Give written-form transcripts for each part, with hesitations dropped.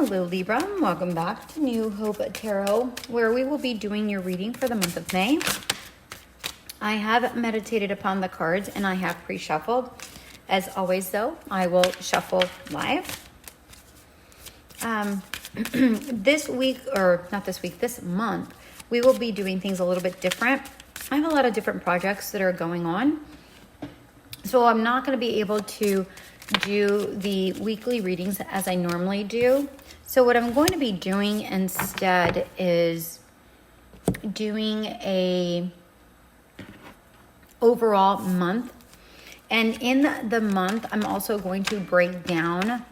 Hello Libra, welcome back to New Hope Tarot, where we will be doing your reading for the month of May. I have meditated upon the cards and I have pre-shuffled. As always though, I will shuffle live. This month, we will be doing things a little bit different. I have a lot of different projects that are going on. So I'm not going to be able to do the weekly readings as I normally do. So what I'm going to be doing instead is doing a overall month. And in the month, I'm also going to break down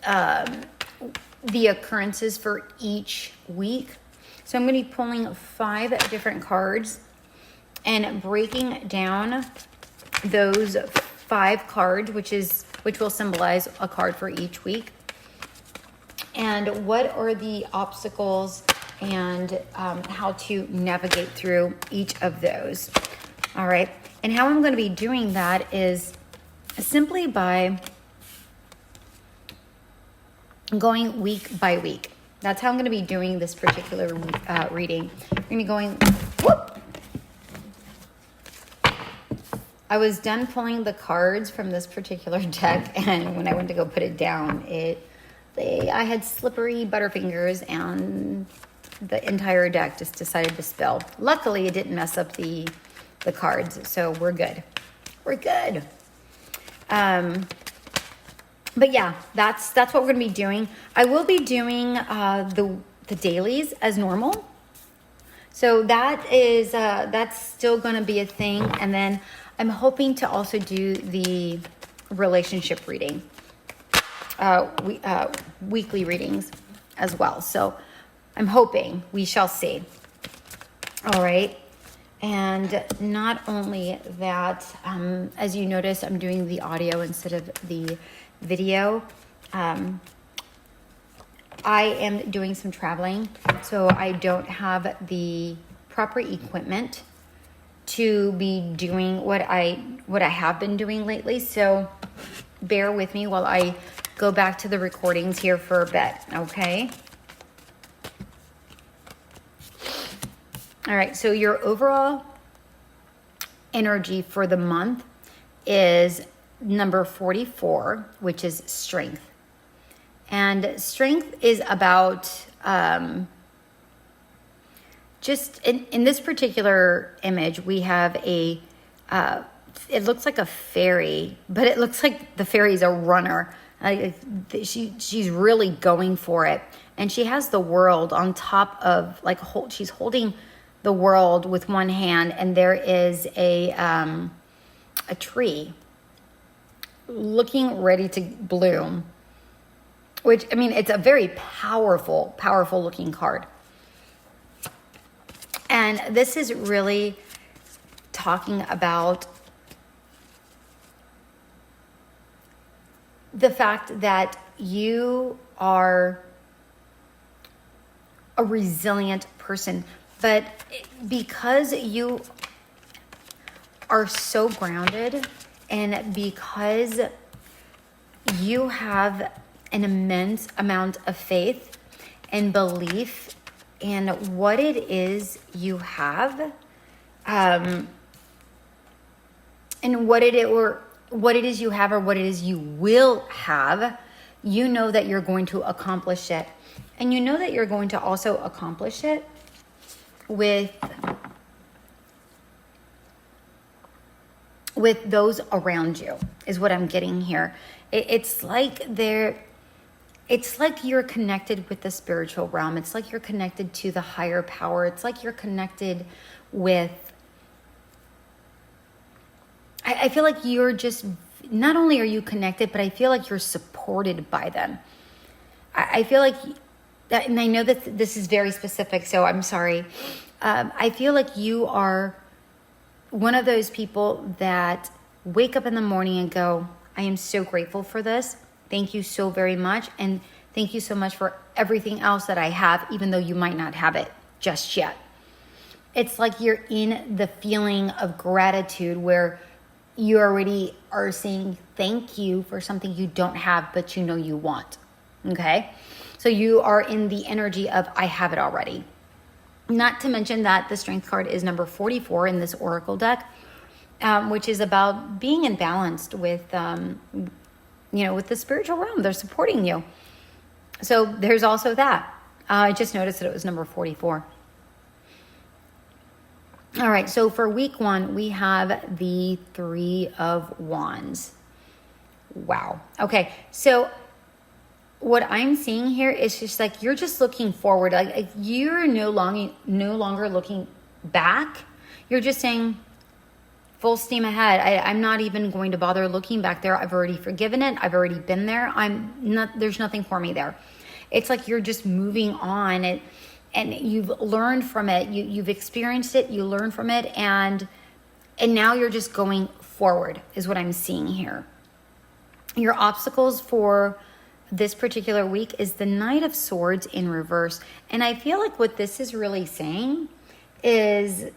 the occurrences for each week. So I'm going to be pulling 5 different cards and breaking down those 5 cards, which will symbolize a card for each week. And what are the obstacles and how to navigate through each of those. All right. And how I'm going to be doing that is simply by going week by week. That's how I'm going to be doing this particular reading. I'm going to be going, whoop. I was done pulling the cards from this particular deck, and when I went to go put it down, I had slippery butterfingers, and the entire deck just decided to spill. Luckily, it didn't mess up the cards, so we're good. We're good. But yeah, that's what we're going to be doing. I will be doing the dailies as normal. So that's still going to be a thing, and then I'm hoping to also do the relationship reading, weekly readings as well. So I'm hoping, we shall see. All right. And not only that, as you notice, I'm doing the audio instead of the video. I am doing some traveling, so I don't have the proper equipment to be doing what I have been doing lately. So bear with me while I go back to the recordings here for a bit, okay? All right, so your overall energy for the month is number 44, which is strength. And strength is about just in this particular image, we have it looks like a fairy, but it looks like the fairy's a runner. She's really going for it. And she has the world on top of, she's holding the world with one hand, and there is a tree looking ready to bloom, which, I mean, it's a very powerful looking card. And this is really talking about the fact that you are a resilient person, but because you are so grounded and because you have an immense amount of faith and belief in what it is you have, and what it is you have, or what it is you will have, you know that you're going to accomplish it. And you know that you're going to also accomplish it with those around you, is what I'm getting here. It's like you're connected with the spiritual realm. It's like you're connected to the higher power. It's like you're connected with, I feel like you're just, not only are you connected, but I feel like you're supported by them. I feel like, and I know that this is very specific, so I'm sorry. I feel like you are one of those people that wake up in the morning and go, I am so grateful for this. Thank you so very much. And thank you so much for everything else that I have, even though you might not have it just yet. It's like you're in the feeling of gratitude where you already are saying thank you for something you don't have, but you know you want. Okay. So you are in the energy of, I have it already. Not to mention that the strength card is number 44 in this oracle deck, which is about being in balance with, with the spiritual realm. They're supporting you. So there's also that. I just noticed that it was number 44. All right. So for week 1, we have the 3 of Wands. Wow. Okay. So what I'm seeing here is just like, you're just looking forward. Like you're no longer looking back. You're just saying full steam ahead. I'm not even going to bother looking back there. I've already forgiven it. I've already been there. There's nothing for me there. It's like you're just moving on and you've learned from it. You've experienced it. You learn from it. And now you're just going forward is what I'm seeing here. Your obstacles for this particular week is the Knight of Swords in reverse. And I feel like what this is really saying is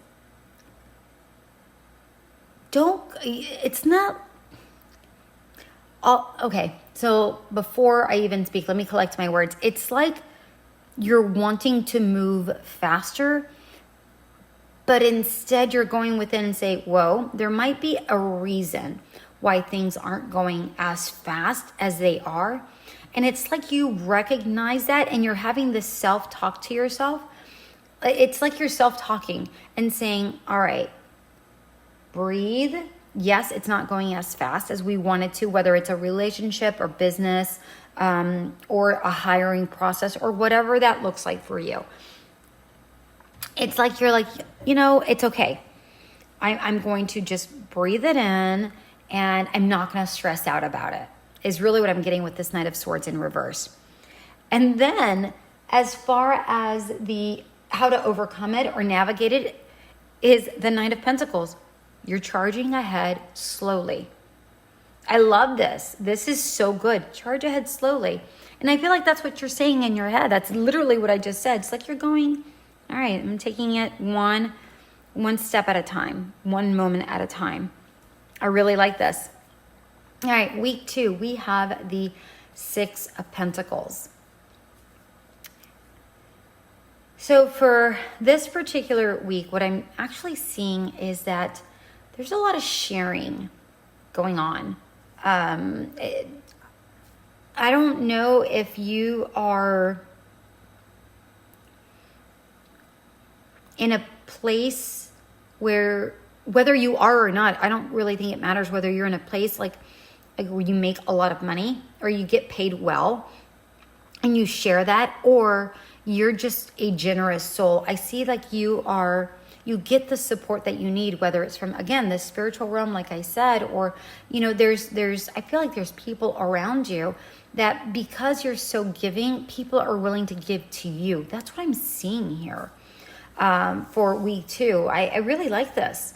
okay. So before I even speak, let me collect my words. It's like you're wanting to move faster, but instead you're going within and say, whoa, there might be a reason why things aren't going as fast as they are. And it's like you recognize that and you're having this self-talk to yourself. It's like you're self-talking and saying, all right, breathe. Yes, it's not going as fast as we want it to, whether it's a relationship or business or a hiring process or whatever that looks like for you. It's like you're like, it's okay. I'm going to just breathe it in and I'm not going to stress out about it, is really what I'm getting with this Knight of Swords in reverse. And then as far as how to overcome it or navigate it is the Knight of Pentacles. You're charging ahead slowly. I love this. This is so good. Charge ahead slowly. And I feel like that's what you're saying in your head. That's literally what I just said. It's like you're going, all right, I'm taking it one step at a time, one moment at a time. I really like this. All right, week 2, we have the 6 of Pentacles. So for this particular week, what I'm actually seeing is that there's a lot of sharing going on. I don't know if you are in a place where, whether you are or not, I don't really think it matters whether you're in a place like where you make a lot of money or you get paid well and you share that, or you're just a generous soul. I see like you get the support that you need, whether it's from, again, the spiritual realm, like I said, or, I feel like there's people around you that because you're so giving, people are willing to give to you. That's what I'm seeing here for week 2. I really like this.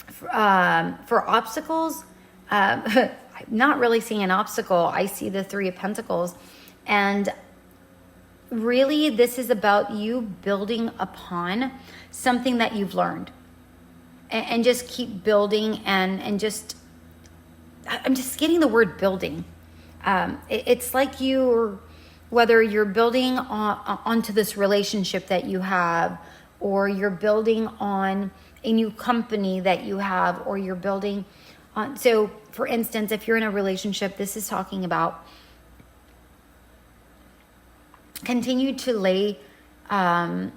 For obstacles, I'm not really seeing an obstacle. I see the 3 of Pentacles. And really, this is about you building upon something that you've learned. And just keep building and I'm just getting the word building. It's like whether you're building onto this relationship that you have, or you're building on a new company that you have, or you're building on. So for instance, if you're in a relationship, this is talking about continue to lay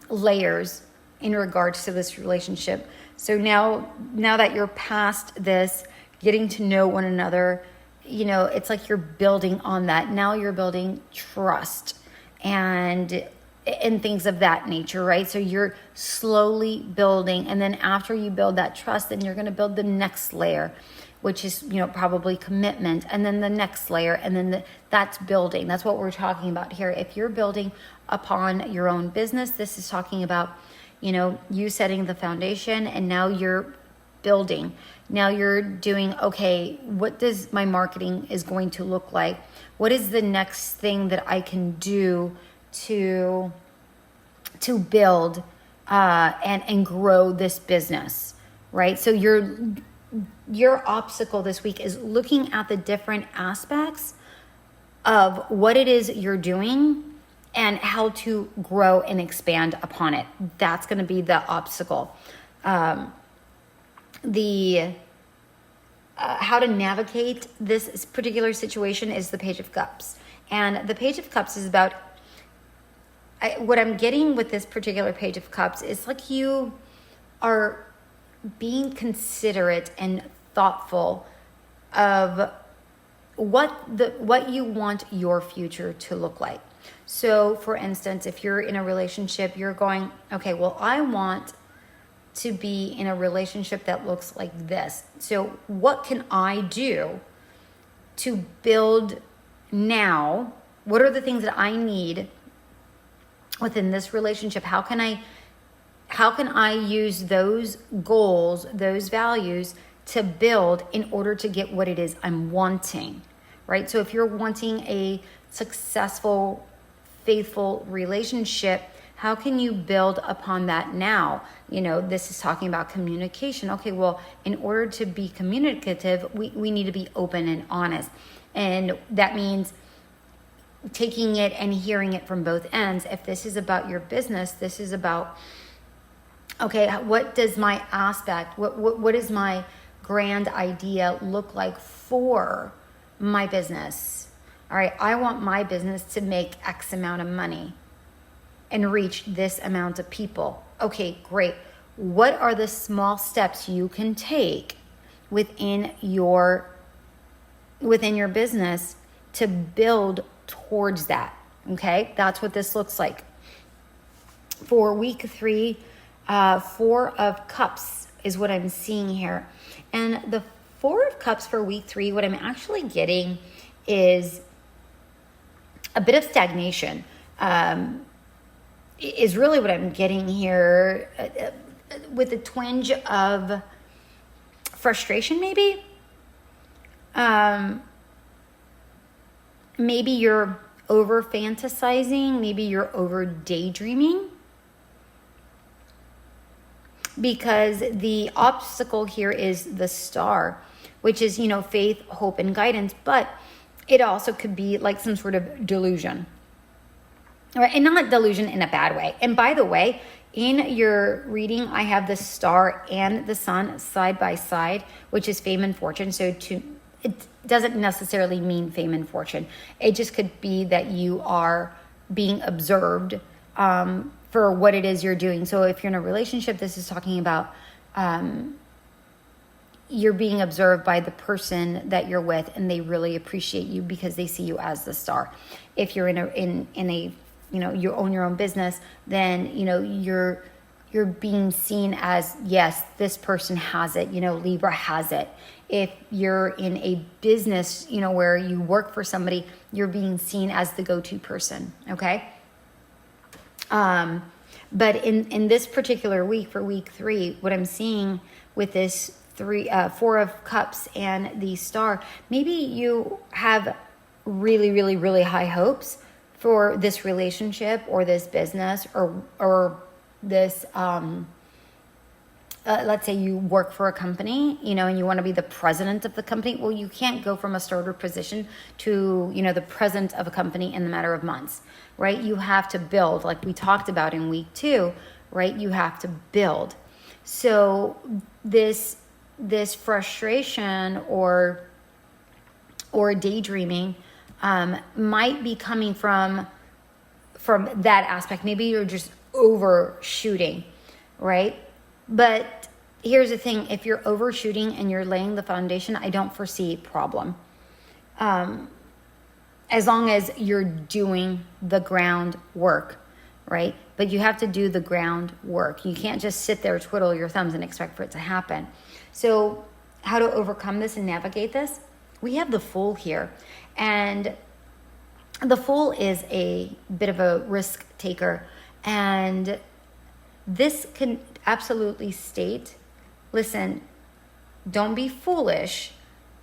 layers in regards to this relationship. So now that you're past this, getting to know one another, it's like you're building on that. Now you're building trust and things of that nature, right? So you're slowly building. And then after you build that trust, then you're going to build the next layer, which is, probably commitment, and then the next layer, and then that's building. That's what we're talking about here. If you're building upon your own business, this is talking about, you setting the foundation, and now you're building. Now you're doing, okay, what does my marketing is going to look like? What is the next thing that I can do to build and grow this business, right? So your obstacle this week is looking at the different aspects of what it is you're doing and how to grow and expand upon it. That's going to be the obstacle. How to navigate this particular situation is the Page of Cups. And the Page of Cups is about, what I'm getting with this particular Page of Cups is like you are being considerate and thoughtful of what you want your future to look like. So for instance, if you're in a relationship, you're going, okay, well, I want to be in a relationship that looks like this. So what can I do to build now? What are the things that I need within this relationship? How can I use those goals, those values to build in order to get what it is I'm wanting, right? So if you're wanting a successful, faithful relationship, how can you build upon that now? This is talking about communication. Okay, well, in order to be communicative, we need to be open and honest. And that means taking it and hearing it from both ends. If this is about your business, this is about, okay, what does my aspect, what is my grand idea look like for my business? All right, I want my business to make X amount of money and reach this amount of people. Okay, great. What are the small steps you can take within your business to build towards that? Okay, that's what this looks like. For week 3, 4 of Cups is what I'm seeing here. And the 4 of Cups for week 3, what I'm actually getting is a bit of stagnation. Is really what I'm getting here, with a twinge of frustration, maybe. Maybe you're over fantasizing. Maybe you're over daydreaming. Because the obstacle here is the Star, which is, faith, hope, and guidance. But it also could be like some sort of delusion. Right? And not delusion in a bad way. And by the way, in your reading, I have the Star and the Sun side by side, which is fame and fortune. So it doesn't necessarily mean fame and fortune. It just could be that you are being observed for what it is you're doing. So if you're in a relationship, this is talking about you're being observed by the person that you're with, and they really appreciate you because they see you as the Star. If you're in a you own your own business, then you're being seen as, yes, this person has it. Libra has it. If you're in a business, where you work for somebody, you're being seen as the go-to person. Okay. But in this particular week, for week 3, what I'm seeing with this 4 of Cups and the Star, maybe you have really, really, really high hopes for this relationship or this business or this, let's say you work for a company, and you want to be the president of the company. Well, you can't go from a starter position to, the president of a company in the matter of months, right? You have to build, like we talked about in week 2, right? You have to build. So this frustration or daydreaming might be coming from that aspect. Maybe you're just overshooting, right? But here's the thing. If you're overshooting and you're laying the foundation, I don't foresee a problem. As long as you're doing the groundwork, right? But you have to do the groundwork. You can't just sit there, twiddle your thumbs and expect for it to happen. So how to overcome this and navigate this? We have the Fool here. And the Fool is a bit of a risk taker. And this can absolutely state, listen, don't be foolish.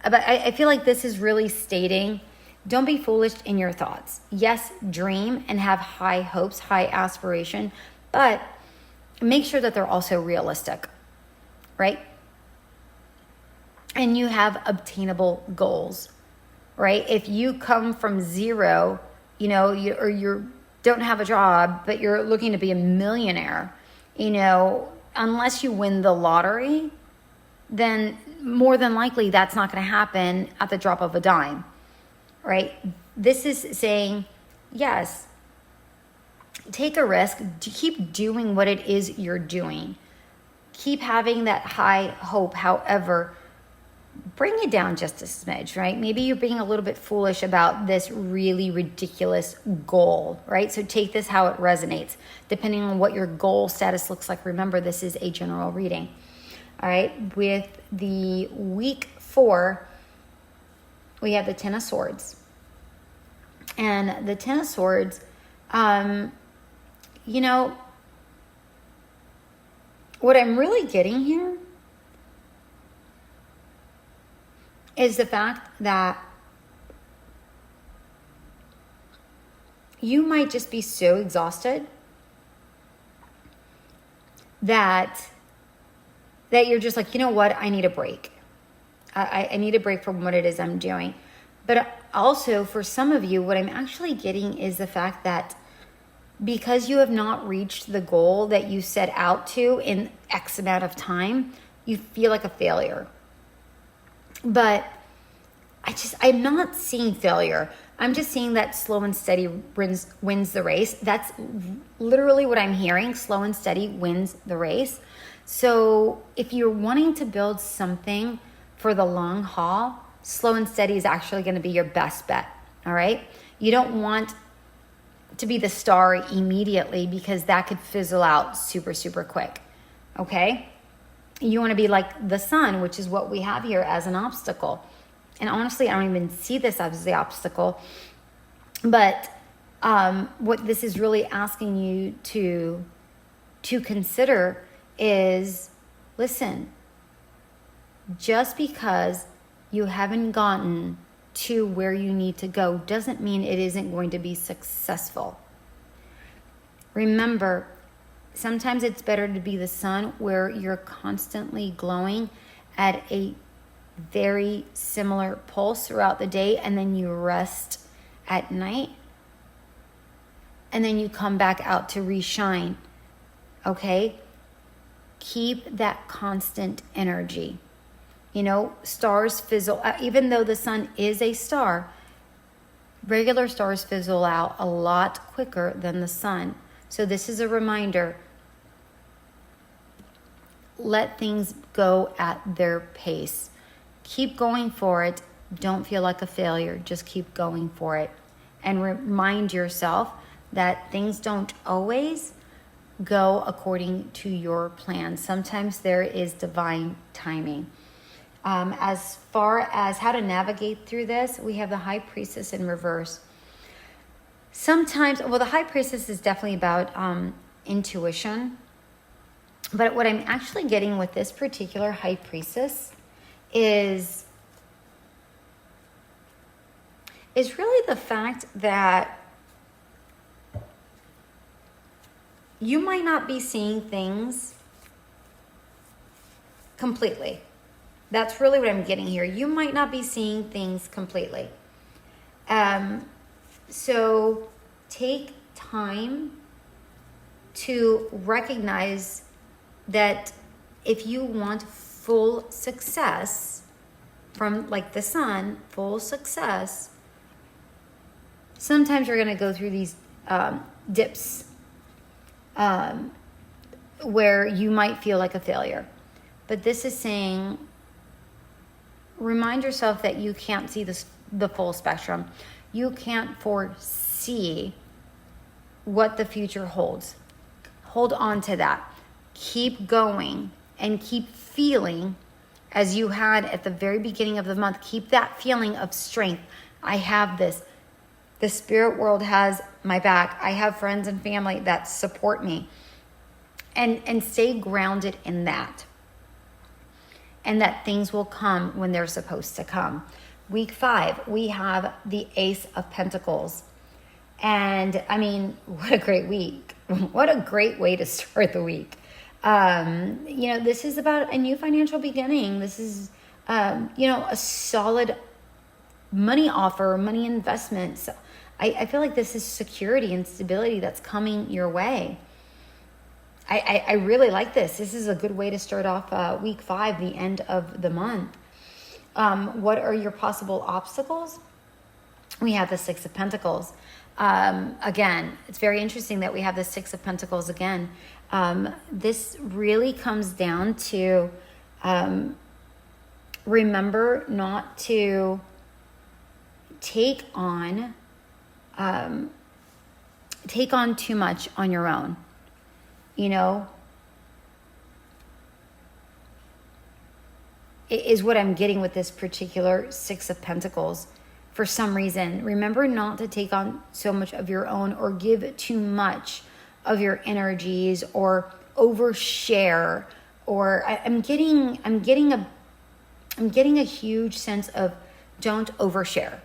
But I feel like this is really stating, don't be foolish in your thoughts. Yes, dream and have high hopes, high aspiration, but make sure that they're also realistic, right? And you have obtainable goals. right? If you come from zero, or you don't have a job, but you're looking to be a millionaire, unless you win the lottery, then more than likely that's not going to happen at the drop of a dime, right? This is saying, yes, take a risk, keep doing what it is you're doing. Keep having that high hope. However, bring it down just a smidge, right? Maybe you're being a little bit foolish about this really ridiculous goal, right? So take this how it resonates, depending on what your goal status looks like. Remember, this is a general reading. All right, with the week 4, we have the Ten of Swords. And the Ten of Swords, what I'm really getting here is the fact that you might just be so exhausted that you're just like, you know what, I need a break. I need a break from what it is I'm doing. But also for some of you, what I'm actually getting is the fact that because you have not reached the goal that you set out to in X amount of time, you feel like a failure. But I'm not seeing failure. I'm just seeing that slow and steady wins the race. That's literally what I'm hearing. Slow and steady wins the race. So if you're wanting to build something for the long haul, slow and steady is actually going to be your best bet. All right. You don't want to be the star immediately because that could fizzle out super, super quick. Okay. You want to be like the sun, which is what we have here as an obstacle. And honestly, I don't even see this as the obstacle. But what this is really asking you to consider is, listen, just because you haven't gotten to where you need to go doesn't mean it isn't going to be successful. Remember, sometimes it's better to be the sun where you're constantly glowing at a very similar pulse throughout the day, and then you rest at night, and then you come back out to reshine. Okay? Keep that constant energy. Stars fizzle out. Even though the sun is a star, regular stars fizzle out a lot quicker than the sun. So this is a reminder. Let things go at their pace. Keep going for it. Don't feel like a failure. Just keep going for it. And remind yourself that things don't always go according to your plan. Sometimes there is divine timing. As far as how to navigate through this, we have the High Priestess in reverse. Sometimes, the High Priestess is definitely about intuition. But what I'm actually getting with this particular High Priestess is really the fact that you might not be seeing things completely. That's really what I'm getting here. You might not be seeing things completely. So take time to recognize that if you want full success from like the sun, full success, sometimes you're going to go through these dips where you might feel like a failure. But this is saying, remind yourself that you can't see the full spectrum. You can't foresee what the future holds. Hold on to that. Keep going and keep feeling as you had at the very beginning of the month. Keep that feeling of strength. I have this. The spirit world has my back. I have friends and family that support me. And stay grounded in that. And that things will come when they're supposed to come. Week 5, we have the Ace of Pentacles. And I mean, what a great week. What a great way to start the week. This is about a new financial beginning. This is, a solid money offer, money investments. I feel like this is security and stability that's coming your way. I really like this. This is a good way to start off week 5, the end of the month. What are your possible obstacles? We have the 6 of Pentacles. Again, it's very interesting that we have the 6 of Pentacles again. This really comes down to remember not to take on too much on your own. You know, it is what I'm getting with this particular 6 of Pentacles. For some reason, remember not to take on so much of your own or give too much of your energies or overshare. Or I'm getting a huge sense of don't overshare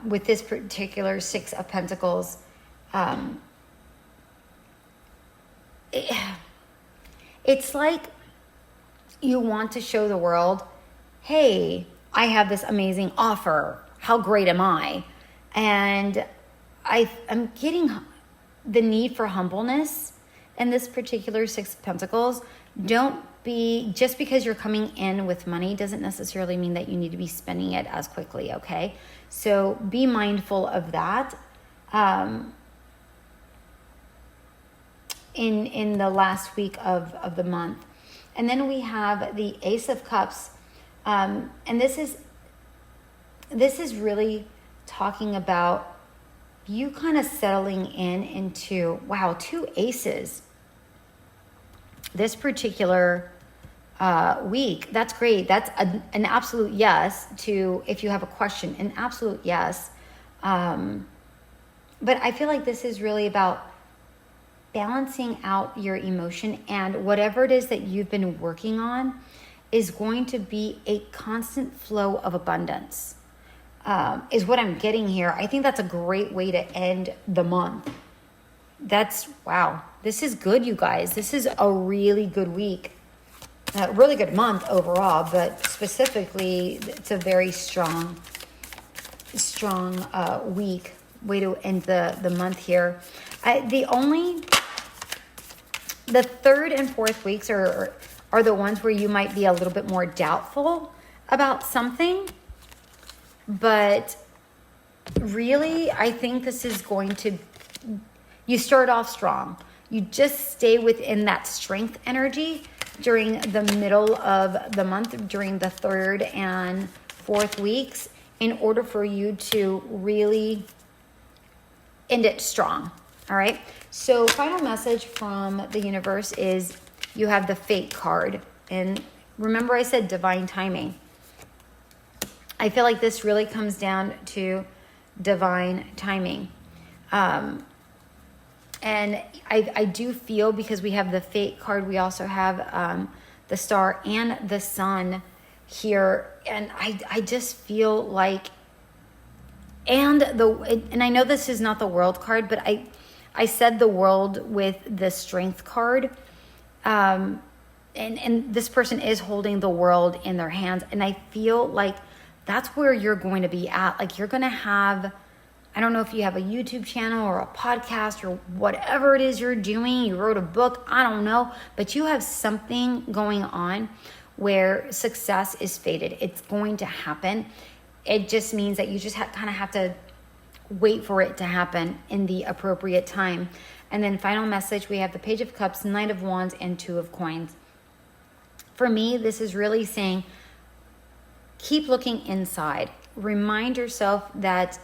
with this particular 6 of Pentacles. It's like you want to show the world, hey, I have this amazing offer. How great am I? And I'm getting the need for humbleness in this particular 6 of Pentacles. Don't be, just because you're coming in with money doesn't necessarily mean that you need to be spending it as quickly, okay? So be mindful of that. In the last week of the month. And then we have the Ace of Cups. And this is really talking about you kind of settling into, wow, 2 aces. This particular week, that's great. That's an absolute yes to, if you have a question, an absolute yes. But I feel like this is really about balancing out your emotion, and whatever it is that you've been working on is going to be a constant flow of abundance, is what I'm getting here. I think that's a great way to end the month. Wow, this is good, you guys. This is a really good week, a really good month overall, but specifically it's a very strong week, way to end the month here. The 3rd and 4th weeks are the ones where you might be a little bit more doubtful about something. But really, I think this is going to, you start off strong. You just stay within that strength energy during the middle of the month, during the 3rd and 4th weeks, in order for you to really end it strong. All right. So final message from the universe is you have the Fate card. And remember I said divine timing. I feel like this really comes down to divine timing. And I do feel, because we have the Fate card, we also have the Star and the Sun here. And I just feel like, and I know this is not the World card, but I said the World with the Strength card. And this person is holding the world in their hands. And I feel like that's where you're going to be at. Like you're going to have, I don't know if you have a YouTube channel or a podcast or whatever it is you're doing. You wrote a book, I don't know. But you have something going on where success is fated. It's going to happen. It just means that you just kind of have to wait for it to happen in the appropriate time. And then final message, we have the Page of Cups, Knight of Wands, and 2 of Coins. For me, this is really saying, keep looking inside. Remind yourself that,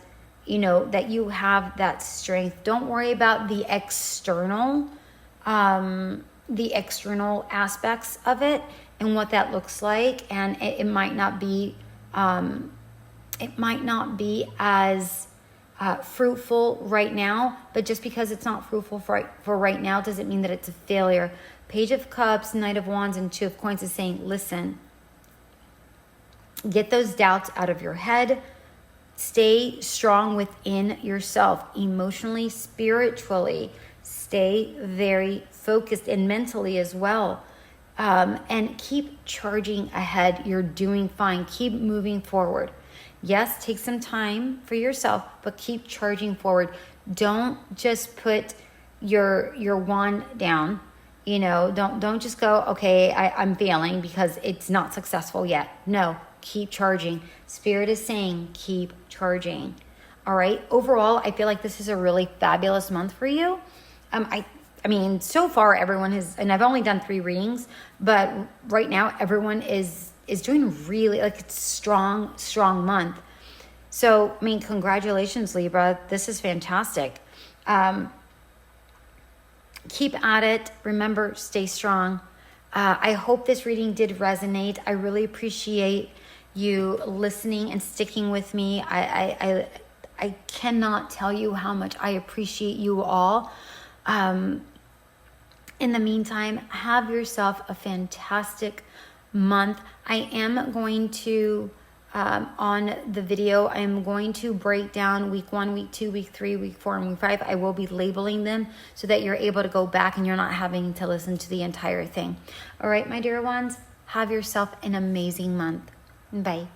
that you have that strength. Don't worry about the external aspects of it and what that looks like. And it might not be as fruitful right now, but just because it's not fruitful for right now doesn't mean that it's a failure. Page of Cups, Knight of Wands, and 2 of Coins is saying, listen, get those doubts out of your head. Stay strong within yourself, emotionally, spiritually. Stay very focused, and mentally as well. And keep charging ahead. You're doing fine. Keep moving forward. Yes, take some time for yourself, but keep charging forward. Don't just put your wand down. You know, don't just go, okay, I'm failing because it's not successful yet. No, keep charging. Spirit is saying, keep charging. All right. Overall, I feel like this is a really fabulous month for you. I mean, so far everyone has, and I've only done 3 readings, but right now everyone is doing really, like, it's strong month. So, I mean, congratulations, Libra. This is fantastic. Keep at it. Remember, stay strong. I hope this reading did resonate. I really appreciate you listening and sticking with me. I cannot tell you how much I appreciate you all. In the meantime, have yourself a fantastic month. I am going to, on the video, I'm going to break down week 1, week 2, week 3, week 4, and week 5. I will be labeling them so that you're able to go back and you're not having to listen to the entire thing. All right, my dear ones, have yourself an amazing month. Bye.